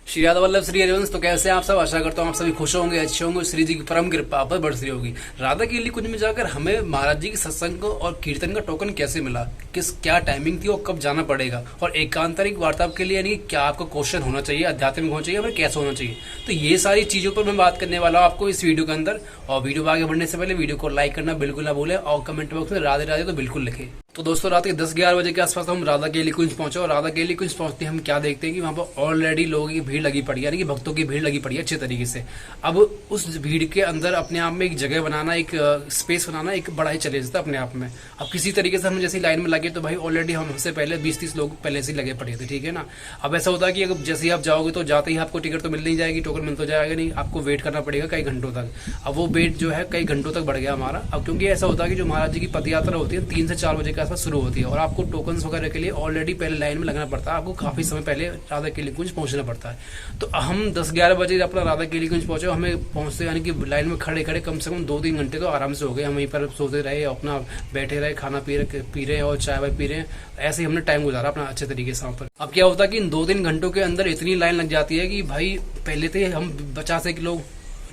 श्री राधा वल्लभ श्री हरिवंश। तो कैसे हैं आप सब? आशा करता हूँ आप सभी खुश होंगे, अच्छे होंगे। श्री जी की परम कृपा पर बरसरी होगी। राधा के लिए कुंज में जाकर हमें महाराज जी के सत्संग को और कीर्तन का टोकन कैसे मिला, क्या टाइमिंग थी और कब जाना पड़ेगा, और एकांतरिक वार्तालाप के लिए यानी क्या आपका क्वेश्चन होना चाहिए, आध्यात्मिक होना चाहिए, फिर कैसे होना चाहिए, तो ये सारी चीजों पर मैं बात करने वाला हूँ आपको इस वीडियो के अंदर। और वीडियो आगे बढ़ने से पहले वीडियो को लाइक करना बिल्कुल ना भूलें और कमेंट बॉक्स में राधे राधे तो बिल्कुल लिखें। तो दोस्तों, रात के 10-11 बजे के आसपास हम राधा केली कुंज पहुंचे। और राधा केली कुंज पहुंचते हम क्या देखते हैं कि वहां पर ऑलरेडी लोगों की भीड़ लगी पड़ी है, यानी कि भक्तों की भीड़ लगी पड़ी है अच्छे तरीके से। अब उस भीड़ के अंदर अपने आप में एक जगह बनाना, एक स्पेस बनाना एक बड़ा ही चैलेंज था अपने आप में। अब किसी तरीके से हम जैसी लाइन में लगे तो भाई ऑलरेडी हमसे पहले 20-30 लोग पहले से लगे पड़े थे, ठीक है ना। अब ऐसा होता है कि अगर जैसे ही आप जाओगे तो जाते ही आपको टिकट तो मिल नहीं जाएगी, टोकन मिल तो जाएगा नहीं, आपको वेट करना पड़ेगा कई घंटों तक। अब वो वेट जो है कई घंटों तक बढ़ गया हमारा। अब क्योंकि ऐसा होता है कि जो महाराज जी की पद यात्रा होती है 3 से 4 बजे के आसपास शुरू होती है, और आपको टोकन्स वगैरह के लिए ऑलरेडी पहले लाइन में लगना पड़ता है, आपको काफी समय पहले राधा केली कुंज पहुंचना पड़ता है। तो हम 10-11 बजे अपना राधा केली कुंज पहुंचे। हमें पहुंचते यानी कि लाइन में खड़े खड़े कम से कम 2-3 घंटे तो आराम से हो गए। हम वहीं पर सोते रहे, अपना बैठे रहे, खाना पी रहे और चाय वाय पी रहे, ऐसे ही हमने टाइम गुजारा अपना अच्छे तरीके से वहां पर। अब क्या होता है कि इन 2-3 घंटों के अंदर इतनी लाइन लग जाती है कि भाई पहले थे हम 50 लोग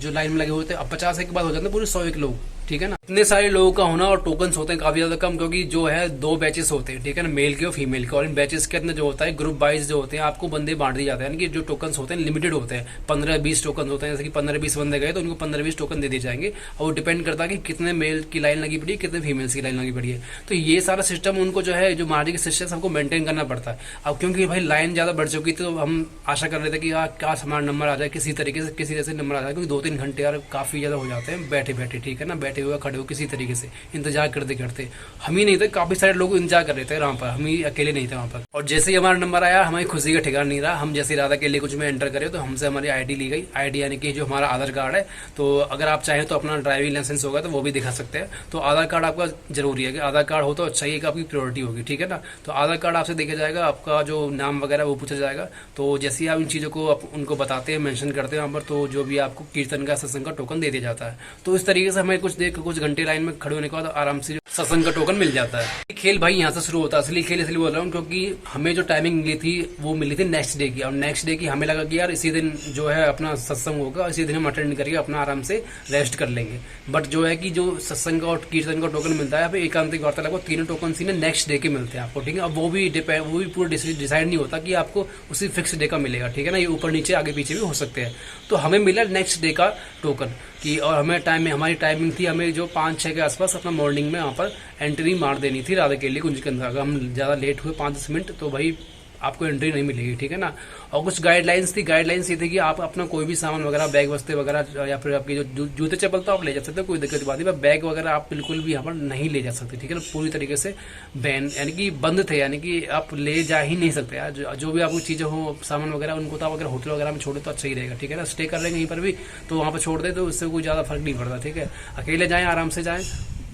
जो लाइन में लगे हुए थे, अब 50 के बाद हो जाते हैं पूरे 100 लोग, ठीक है ना। इतने सारे लोगों का होना और टोकन्स होते हैं काफी ज्यादा कम, क्योंकि जो है 2 बैचेस होते हैं, ठीक है ना, मेल के और फीमेल के। और इन बैचेस के अंदर जो होता है ग्रुप वाइज जो होते हैं आपको बंदे बांट दिए जाते हैं, यानी कि जो टोकन्स होते हैं लिमिटेड होते हैं। 15-20 टोकन होते हैं, जैसे कि 15-20 बंदे गए तो उनको 15-20 टोकन दे दिए जाएंगे। और वो डिपेंड करता है कि कितने मेल की लाइन लगी पड़ी है, कितने फीमेल्स की लाइन लगी पड़ी है। तो ये सारा सिस्टम उनको जो है जो महाराज के सिस्टम सबको मेंटेन करना पड़ता है। अब क्योंकि भाई लाइन ज्यादा बढ़ चुकी थी तो हम आशा कर रहे थे कि क्या हमारा नंबर आ जाए, किसी तरीके से किसी जैसे नंबर आ जाए, क्योंकि 2-3 घंटे यार काफी ज्यादा हो जाते हैं बैठे बैठे, ठीक है ना, बैठे हुए खड़े हुए किसी तरीके से इंतजार करते करते। हम ही नहीं थे, काफी सारे लोग इंतजार कर रहे थे वहां पर, हम ही अकेले नहीं थे वहां पर। और जैसे ही हमारा नंबर आया हमारी खुशी का ठिकाना नहीं रहा। हम जैसे राधा केली कुंज में एंटर करे तो हमसे हमारी आईडी ली गई। आईडी यानी कि जो हमारा आधार कार्ड है, तो अगर आप चाहें तो अपना ड्राइविंग लाइसेंस होगा तो वो भी दिखा सकते हैं। तो आधार कार्ड आपका जरूरी है कि आधार कार्ड हो तो अच्छा ही, आपकी प्रायोरिटी होगी, ठीक है ना। तो आधार कार्ड आपसे देखा जाएगा, आपका जो नाम वगैरह वो पूछा जाएगा। तो जैसे ही आप इन चीजों को उनको बताते हैं, मेंशन करते हैं वहां पर, तो जो भी आपको कीर्तन का सत्संग का टोकन दे दिया जाता है। तो इस तरीके से हमें कुछ घंटे लाइन में खड़े होने के बाद आराम से सत्संग का टोकन मिल जाता है। खेल भाई यहाँ से शुरू होता है, असली खेल इसलिए बोल रहा हूँ क्योंकि हमें जो टाइमिंग मिली थी वो मिली थी नेक्स्ट डे की। और नेक्स्ट डे की हमें लगा कि यार इसी दिन जो है अपना सत्संग होगा, इसी दिन हम अटेंड करके अपना आराम से रेस्ट कर लेंगे। बट जो है कि जो सत्संग का और कीर्तन का टोकन मिलता है, एकांतिक वार्तालाप को तीनों टोकन नेक्स्ट डे के मिलते हैं आपको, ठीक है। अब वो भी पूरा डिसाइड नहीं होता कि आपको उसी फिक्स डे का मिलेगा, ठीक है ना, ये ऊपर नीचे आगे पीछे भी हो सकते हैं। तो हमें मिला नेक्स्ट डे का टोकन की, और हमारी टाइमिंग थी, हमें जो 5-6 के आसपास अपना मॉर्निंग में वहां पर एंट्री मार देनी थी राधा केली कुंज के अंदर। अगर हम ज्यादा लेट हुए 5-10 मिनट तो भाई आपको एंट्री नहीं मिलेगी, ठीक है ना। और कुछ गाइडलाइंस थी। गाइडलाइंस ये थी कि आप अपना कोई भी सामान वगैरह, बैग वस्ते वगैरह, या फिर आपकी जो जूते चप्पल तो आप ले जा सकते हो, कोई दिक्कत की बात नहीं, बैग वगैरह आप बिल्कुल भी यहाँ पर नहीं ले जा सकते, ठीक है ना। पूरी तरीके से बैन यानी कि बंद थे, यानी कि आप ले जा ही नहीं सकते यार। जो भी आपको चीजें हो, सामान वगैरह, उनको तो आप अगर होटल वगैरह में छोड़े तो अच्छा ही रहेगा, ठीक है ना। स्टे कर रहे हैं कहीं पर भी तो वहां पर छोड़ दे तो उससे कोई ज्यादा फर्क नहीं पड़ता, ठीक है। अकेले जाएं, आराम से जाएं,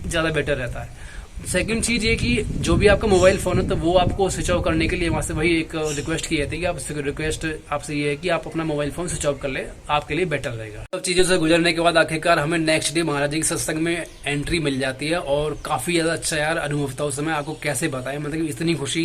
ज्यादा बेटर रहता है। सेकंड चीज ये कि जो भी आपका मोबाइल फोन है तो वो आपको स्विच ऑफ करने के लिए वहां से वही एक रिक्वेस्ट की जाती है कि आप रिक्वेस्ट आपसे ये है कि आप अपना मोबाइल फोन स्विच ऑफ कर ले, आपके लिए बेटर रहेगा। सब चीजों से गुजरने के बाद आखिरकार हमें नेक्स्ट डे महाराज जी के सत्संग में एंट्री मिल जाती है। और काफी ज्यादा अच्छा यार अनुभव था उस समय, आपको कैसे बताएं, मतलब इतनी खुशी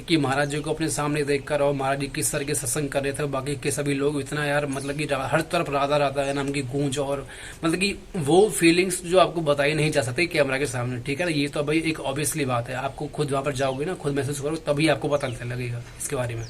कि महाराज जी को अपने सामने देखकर, और महाराज जी किस तरह के सत्संग कर रहे थे, बाकी के सभी लोग इतना यार, मतलब कि हर तरफ राधा राधा है नाम की गूंज, और मतलब कि वो फीलिंग्स जो आपको बताई नहीं जा सकती कैमरा के सामने, ठीक है ना। ये तो भाई एक ऑब्वियसली बात है, आपको खुद वहां पर जाओगे ना, खुद महसूस करो तभी आपको पता लगेगा इसके बारे में।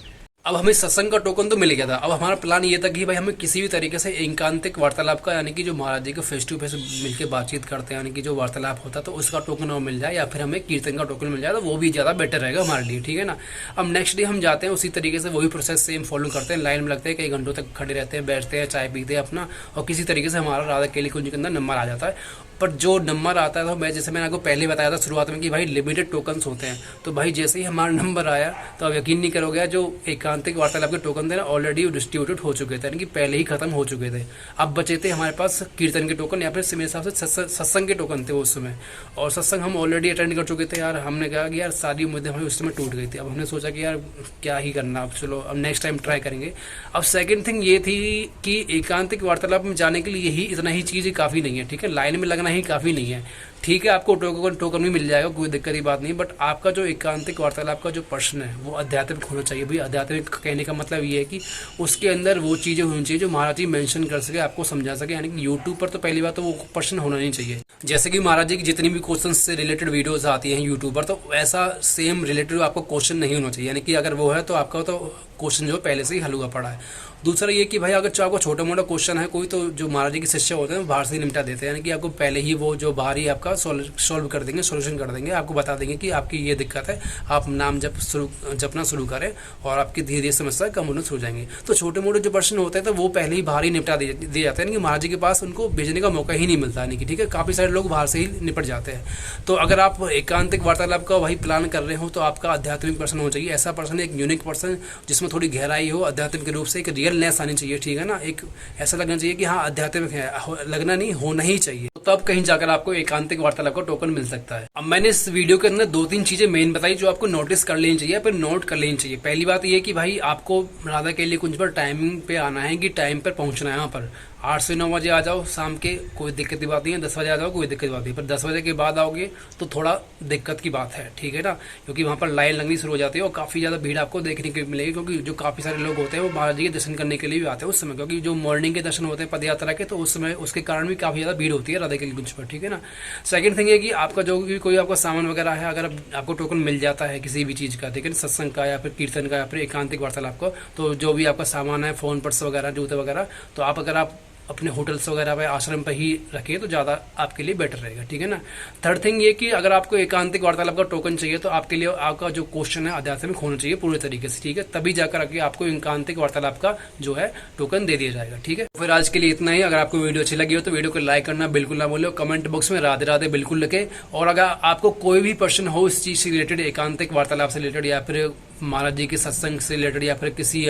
अब हमें सत्संग का टोकन तो मिल गया था। अब हमारा प्लान ये था कि भाई हमें किसी भी तरीके से एकांतिक वार्तालाप का, यानी कि जो महाराज जी को फेस टू फेस मिलकर बातचीत करते हैं, यानी कि जो वार्तालाप होता है, तो उसका टोकन हमें मिल जाए, या फिर हमें कीर्तन का टोकन मिल जाए तो वो भी ज्यादा बेटर रहेगा हमारे लिए, ठीक है ना। अब नेक्स्ट डे हम जाते हैं, उसी तरीके से वही प्रोसेस सेम फॉलो करते हैं, लाइन में लगते हैं, कई घंटों तक खड़े रहते हैं, बैठते हैं, चाय पीते हैं अपना, और किसी तरीके से हमारा राधा केली कुंज के अंदर नंबर आ जाता है। पर जो नंबर आता है, तो मैं जैसे मैंने आपको पहले बताया था शुरुआत में कि भाई लिमिटेड टोकन्स होते हैं। तो भाई जैसे ही हमारा नंबर आया तो आप यकीन नहीं करोगे, जो एकांतिक वार्तालाप के टोकन थे ना ऑलरेडी डिस्ट्रीब्यूटेड हो चुके थे, यानी कि पहले ही खत्म हो चुके थे। अब बचे थे हमारे पास कीर्तन के टोकन, या फिर मेरे हिसाब से सत्संग के टोकन थे उस समय। और सत्संग हम ऑलरेडी अटेंड कर चुके थे यार। हमने कहा कि यार सारी उम्मीदें हमें उस समय टूट गई थी। अब हमने सोचा कि यार क्या ही करना, अब चलो अब नेक्स्ट टाइम ट्राई करेंगे। अब सेकंड थिंग ये थी कि एकांतिक वार्तालाप में जाने के लिए यही इतना ही चीज काफी नहीं है, ठीक है। लाइन में लगना इतना ही काफ़ी नहीं है। ठीक है, आपको टोकन भी मिल जाएगा, कोई दिक्कत की बात नहीं, बट आपका जो एकांतिक वार्तालाप का जो प्रश्न है वो आध्यात्मिक होना चाहिए। भाई आध्यात्मिक कहने का मतलब ये है कि उसके अंदर वो चीज़ें होनी चाहिए जो महाराज जी मेंशन कर सके, आपको समझा सके। यानी कि यूट्यूब पर तो पहली बात तो वो प्रश्न होना नहीं चाहिए। जैसे कि महाराज जी की जितनी भी क्वेश्चन से रिलेटेड वीडियोज आती हैं यूट्यूब पर, तो ऐसा सेम रिलेटेड आपको क्वेश्चन नहीं होना चाहिए। यानी कि अगर वो है तो आपका तो क्वेश्चन जो पहले से ही हल हुआ पड़ा है। दूसरा ये कि भाई अगर जो आपको छोटा मोटा क्वेश्चन है कोई, तो जो महाराज जी के शिष्य होते हैं वो बाहर से ही निपटा देते हैं। यानी कि आपको पहले ही वो जो बाहर ही आपका सॉल्व कर देंगे, सोल्यूशन कर देंगे, आपको बता देंगे कि आपकी ये दिक्कत है, आप नाम जपना शुरू करें और आपकी धीरे धीरे समस्या कम होना शुरू हो जाएंगे। तो छोटे मोटे जो प्रश्न होते हैं तो वो पहले ही बाहर ही निपटा दिए जाते हैं कि महाराज जी के पास उनको भेजने का मौका ही नहीं मिलता। यानी कि ठीक है, काफ़ी सारे लोग बाहर से ही निपट जाते हैं। तो अगर आप एकांतिक वार्तालाप का वही प्लान कर रहे हो तो आपका आध्यात्मिक पर्सन होना चाहिए। ऐसा पर्सन, एक यूनिक पर्सन जिसमें थोड़ी गहराई हो, आध्यात्मिक रूप से एक रियलनेस आनी चाहिए। ठीक है ना, एक ऐसा लगना चाहिए कि हाँ आध्यात्मिक है, लगना नहीं, होना ही चाहिए। तो तब कहीं जाकर आपको एकांतिक वार्तालाप का टोकन मिल सकता है। अब मैंने इस वीडियो के अंदर 2-3 चीजें मेन बताई जो आपको नोटिस कर लेनी चाहिए, फिर नोट कर लेनी चाहिए। पहली बात ये कि भाई आपको राधा के लिए कुंज पर टाइमिंग पे आना है कि टाइम पर पहुंचना है। यहाँ पर 8 से 9 बजे आ जाओ शाम के, कोई दिक्कत की बात नहीं है। 10 बजे आ जाओ, कोई दिक्कत की बात नहीं, पर 10 बजे के बाद आओगे तो थोड़ा दिक्कत की बात है। ठीक है ना, क्योंकि वहाँ पर लाइन लगनी शुरू हो जाती है और काफ़ी ज़्यादा भीड़ आपको देखने को मिलेगी, क्योंकि जो काफ़ी सारे लोग होते हैं वो महाराज जी के दर्शन करने के लिए भी आते हैं उस समय, क्योंकि जो मॉर्निंग के दर्शन होते हैं पदयात्रा के, तो उस समय उसके कारण भी काफ़ी ज़्यादा भीड़ होती है राधा के कुंज पर। ठीक है ना। सेकंड थिंग है कि आपका जो भी कोई आपका सामान वगैरह है, अगर आपको टोकन मिल जाता है किसी भी चीज़ का, ठीक है, सत्संग का या फिर कीर्तन का या फिर एकांतिक वार्तालाप का, तो जो भी आपका सामान है, फ़ोन, पर्स वगैरह, जूते वगैरह, तो आप अगर आप अपने होटल्स वगैरह पे, आश्रम पे ही रखें तो ज़्यादा आपके लिए बेटर रहेगा। ठीक है ना। थर्ड थिंग ये कि अगर आपको एकांतिक वार्तालाप का टोकन चाहिए तो आपके लिए आपका जो क्वेश्चन है आध्यात्मिक होना चाहिए पूरे तरीके से। ठीक है, तभी जाकर आके आपको एकांतिक वार्तालाप का जो है टोकन दे दिया जाएगा। ठीक है, फिर आज के लिए इतना ही। अगर आपको वीडियो अच्छी लगी हो तो वीडियो को लाइक करना बिल्कुल ना भूलो, कमेंट बॉक्स में राधे राधे बिल्कुल लिखे। और अगर आपको कोई भी प्रश्न हो इस चीज़ से रिलेटेड, एकांतिक वार्तालाप से रिलेटेड या फिर महाराज जी के सत्संग से रिलेटेड या फिर किसी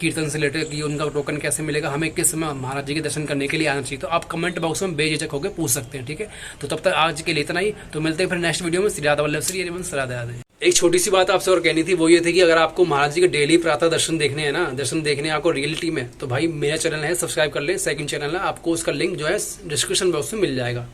कीर्तन से रिलेटेड कि उनका टोकन कैसे मिलेगा, हमें किस समय महाराज जी के दर्शन करने के लिए आना चाहिए, तो आप कमेंट बॉक्स में बेझिझक होकर पूछ सकते हैं। ठीक है, तो तब तक आज के लिए इतना ही। तो मिलते हैं फिर नेक्स्ट वीडियो में। श्री राधा वल्लभ श्री हरिवंश राधे राधे। एक छोटी सी बात आपसे और कहनी थी, वो ये थी कि अगर आपको महाराज जी के डेली प्रातः दर्शन देखने हैं ना, दर्शन देखने हैं आपको रियलिटी में, तो भाई मेरा चैनल है, सब्सक्राइब कर ले। सेकंड चैनल है, आपको उसका लिंक जो है डिस्क्रिप्शन बॉक्स में मिल जाएगा।